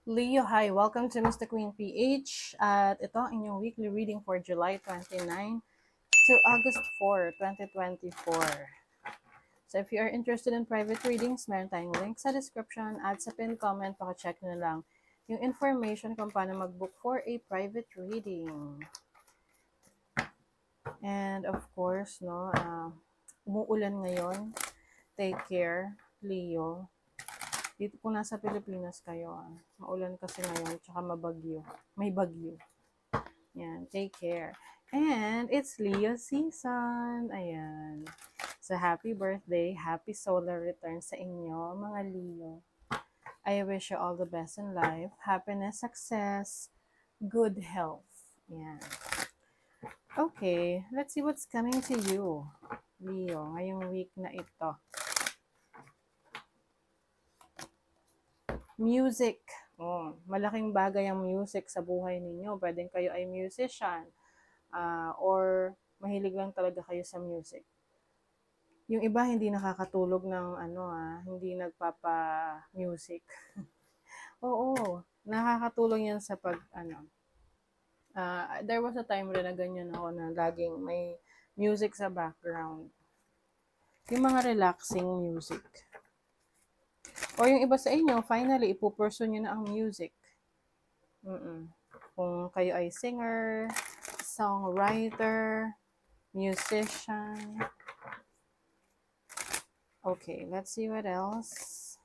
Leo, hi! Welcome to Mr. Queen PH. At ito ang inyong weekly reading for July 29 to August 4, 2024. So if you are interested in private readings, meron tayong link sa description at sa pinned comment. Paka-check nyo lang yung information kung paano mag-book for a private reading. And of course, umuulan ngayon. Take care, Leo. Dito kung nasa Pilipinas kayo, maulan kasi ngayon, tsaka mabagyo. May bagyo. Yan, take care. And it's Leo season. Ayan. So happy birthday, happy solar return sa inyo, mga Leo. I wish you all the best in life. Happiness, success, good health. Yan. Okay, let's see what's coming to you, Leo, ngayong week na ito. Music. Oh, malaking bagay ang music sa buhay ninyo. Pwedeng kayo ay musician or mahilig lang talaga kayo sa music. Yung iba hindi nakakatulog ng hindi nagpapa-music. Oo, nakakatulong yan sa there was a time rin na ganyan ako na laging may music sa background. Yung mga relaxing music. O yung iba sa inyo, finally, ipupurso nyo na ang music. Kung kayo ay singer, songwriter, musician. Okay, let's see what else.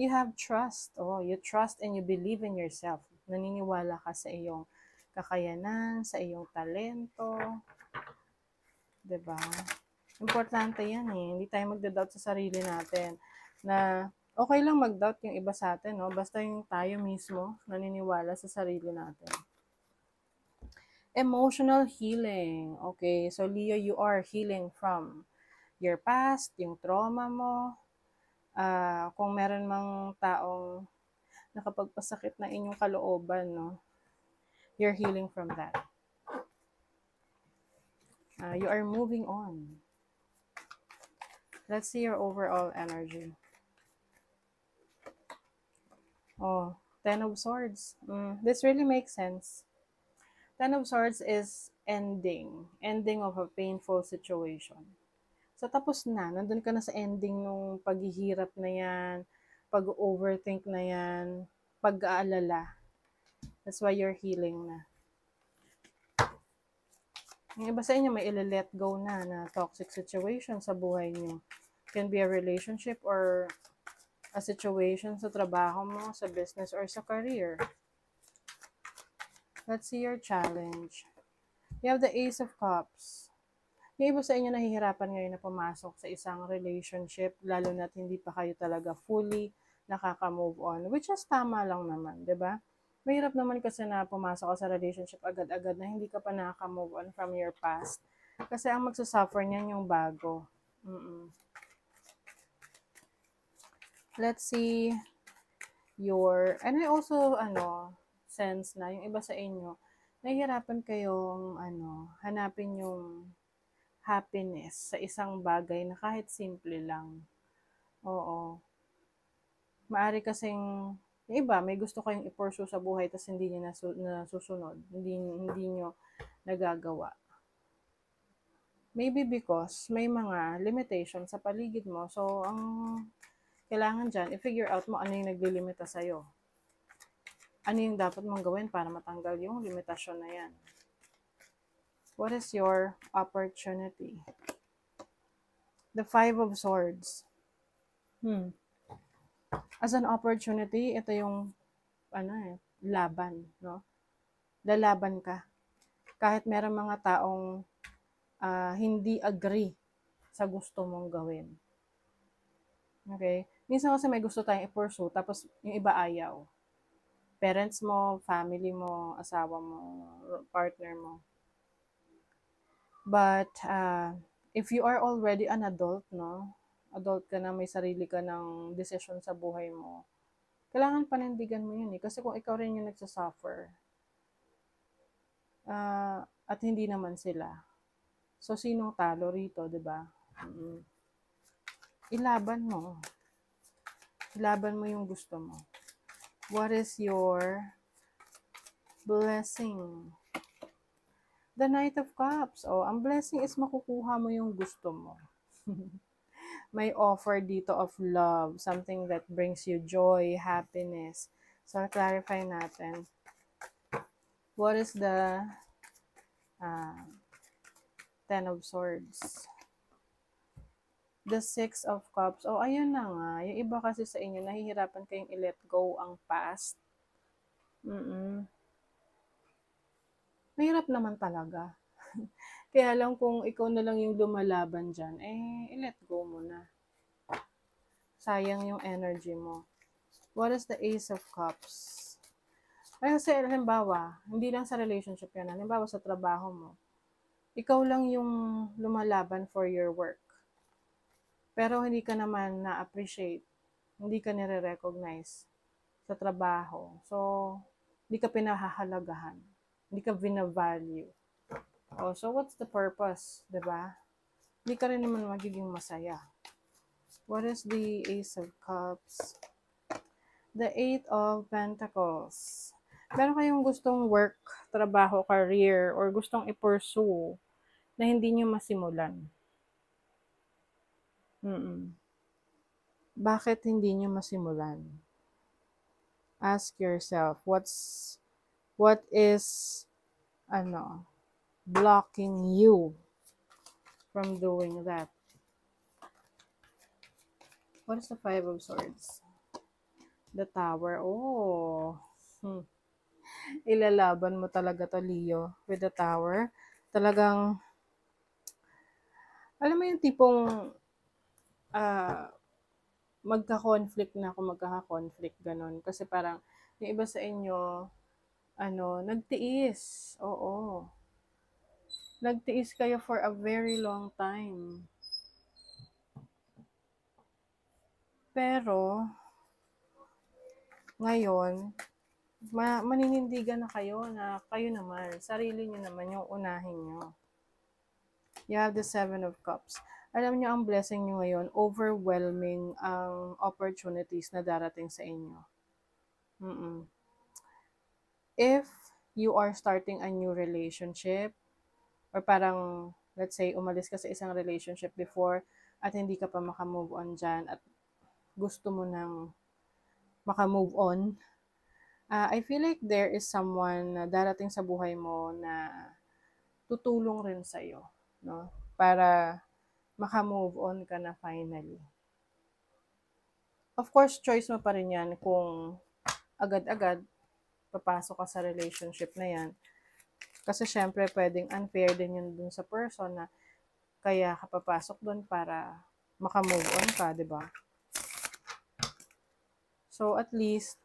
You have trust. Oh, you trust and you believe in yourself. Naniniwala ka sa iyong kakayanan, sa iyong talento. Diba? Importante yan eh. Hindi tayo magda-doubt sa sarili natin na okay lang mag-doubt yung iba sa atin, no? Basta yung tayo mismo naniniwala sa sarili natin. Emotional healing. Okay, so Leo, you are healing from your past, yung trauma mo. Kung meron mang taong nakapagpasakit na inyong kalooban, no? You're healing from that. You are moving on. Let's see your overall energy. Oh, Ten of Swords. This really makes sense. Ten of Swords is ending of a painful situation. So, tapos na. Nandun ka na sa ending nung paghihirap na yan, pag-overthink na yan, pag-aalala. That's why you're healing na. Yung iba sa inyo, may let go na toxic situation sa buhay niyo. Can be a relationship or a situation sa trabaho mo, sa business, or sa career. Let's see your challenge. You have the Ace of Cups. Yung iba sa inyo nahihirapan ngayon na pumasok sa isang relationship, lalo na't hindi pa kayo talaga fully nakaka-move on, which is tama lang naman, 'di ba? Mahirap naman kasi na pumasok ka sa relationship agad-agad na hindi ka pa nakaka-move on from your past. Kasi ang magsasuffer niyan yung bago. Let's see your, and I also, sense na yung iba sa inyo, nahihirapan kayong, hanapin yung happiness sa isang bagay na kahit simple lang. Oo. Maari kasing, yung iba, may gusto kayong i-pursue sa buhay tapos hindi niyo nasusunod. Hindi niyo nagagawa. Maybe because may mga limitations sa paligid mo. So, ang kailangan dyan, i-figure out mo ano yung naglilimita sa'yo. Ano yung dapat mong gawin para matanggal yung limitasyon na yan. What is your opportunity? The Five of Swords. As an opportunity, ito yung laban, no? Lalaban ka. Kahit meron mga taong hindi agree sa gusto mong gawin. Okay? Minsan kasi may gusto tayong i-pursue, tapos yung iba ayaw. Parents mo, family mo, asawa mo, partner mo. But, if you are already an adult, no? Adult ka na, may sarili ka ng desisyon sa buhay mo, kailangan panindigan mo yun eh. Kasi kung ikaw rin yung nagsasuffer, at hindi naman sila, so sinong talo rito, diba? Ilaban mo. Ilaban mo yung gusto mo. What is your blessing? The Knight of Cups. Oh, ang blessing is makukuha mo yung gusto mo. May offer dito of love, something that brings you joy, happiness. So, clarify natin. What is the Ten of Swords? The Six of Cups. Oh, ayun na nga. Yung iba kasi sa inyo, nahihirapan kayong i-let go ang past. Mahirap naman talaga. Kaya lang kung ikaw na lang yung lumalaban dyan, i-let go mo na. Sayang yung energy mo. What is the Ace of Cups? Ay, kasi halimbawa, hindi lang sa relationship yan. Halimbawa sa trabaho mo, ikaw lang yung lumalaban for your work. Pero hindi ka naman na-appreciate. Hindi ka nire-recognize sa trabaho. So, hindi ka pinahahalagahan. Hindi ka binavalue. Oh, so what's the purpose, 'di ba? Hindi ka rin naman magiging masaya. What is the Ace of Cups? The Eight of Pentacles. Meron kayong gustong work, trabaho, career, or gustong i-pursue na hindi nyo masimulan. Bakit hindi nyo masimulan? Ask yourself, what is blocking you from doing that? What is the Five of Swords? The Tower. Oh. Ilalaban mo talaga to, Leo, with the Tower. Talagang, alam mo yung tipong magka-conflict na ako, magkaka-conflict, ganon. Kasi parang, yung iba sa inyo, nagtiis. Oo. Nagtiis kayo for a very long time. Pero, ngayon, maninindigan na kayo na kayo naman, sarili nyo naman yung unahin nyo. You have the Seven of Cups. Alam nyo, ang blessing nyo ngayon, overwhelming ang opportunities na darating sa inyo. If you are starting a new relationship, or parang, let's say, umalis ka sa isang relationship before, at hindi ka pa makamove on dyan, at gusto mo nang makamove on, I feel like there is someone na darating sa buhay mo na tutulong rin sa'yo, no? Para makamove on ka na finally. Of course, choice mo pa rin yan kung agad-agad papasok ka sa relationship na yan. Kasi syempre, pwedeng unfair din yun dun sa person na kaya ka papasok dun para makamove on ka, di ba? So, at least,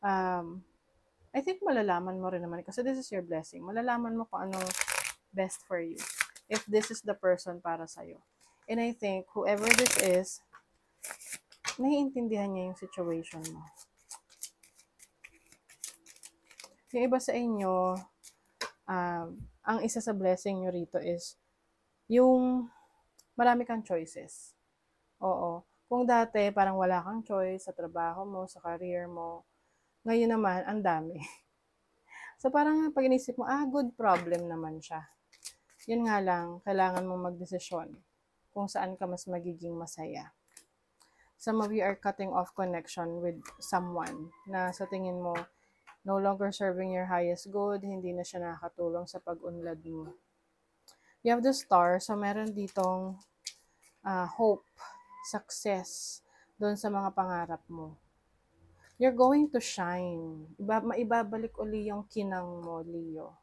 I think malalaman mo rin naman, kasi this is your blessing. Malalaman mo kung anong best for you. If this is the person para sa'yo. And I think, whoever this is, naiintindihan niya yung situation mo. Yung iba sa inyo, ang isa sa blessing nyo rito is, yung marami kang choices. Oo. Kung dati, parang wala kang choice sa trabaho mo, sa career mo, ngayon naman, ang dami. So, parang pag inisip mo, good problem naman siya. Yun nga lang, kailangan mong magdesisyon kung saan ka mas magiging masaya. Some of you are cutting off connection with someone na sa tingin mo, no longer serving your highest good, hindi na siya nakakatulong sa pag-unlad mo. You have the Star, so meron ditong hope, success, doon sa mga pangarap mo. You're going to shine. Maibabalik uli yung kinang mo, Leo.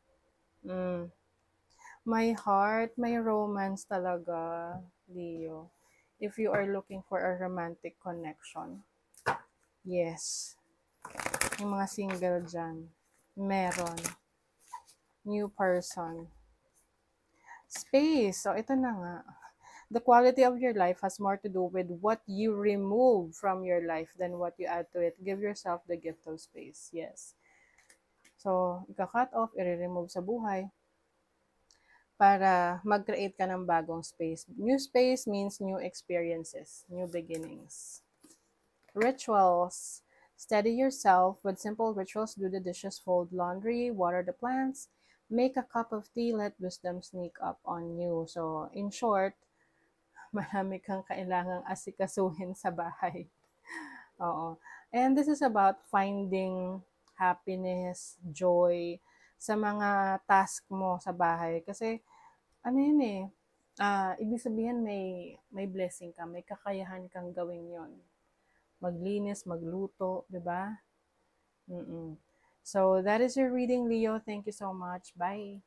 My heart, may romance talaga, Leo. If you are looking for a romantic connection. Yes. Yung mga single dyan. Meron. New person. Space. So, ito na nga. The quality of your life has more to do with what you remove from your life than what you add to it. Give yourself the gift of space. Yes. So, ika-cut off, i-remove sa buhay para mag-create ka ng bagong space. New space means new experiences, new beginnings. Rituals. Steady yourself with simple rituals. Do the dishes, fold laundry, water the plants, make a cup of tea, let wisdom sneak up on you. So, in short, marami kang kailangang asikasuhin sa bahay. Oo. And this is about finding happiness, joy sa mga task mo sa bahay. Kasi, ano yun eh, ibig sabihin may blessing ka, may kakayahan kang gawin yon. Maglinis, magluto, di ba? Mm-mm. So, that is your reading, Leo. Thank you so much. Bye.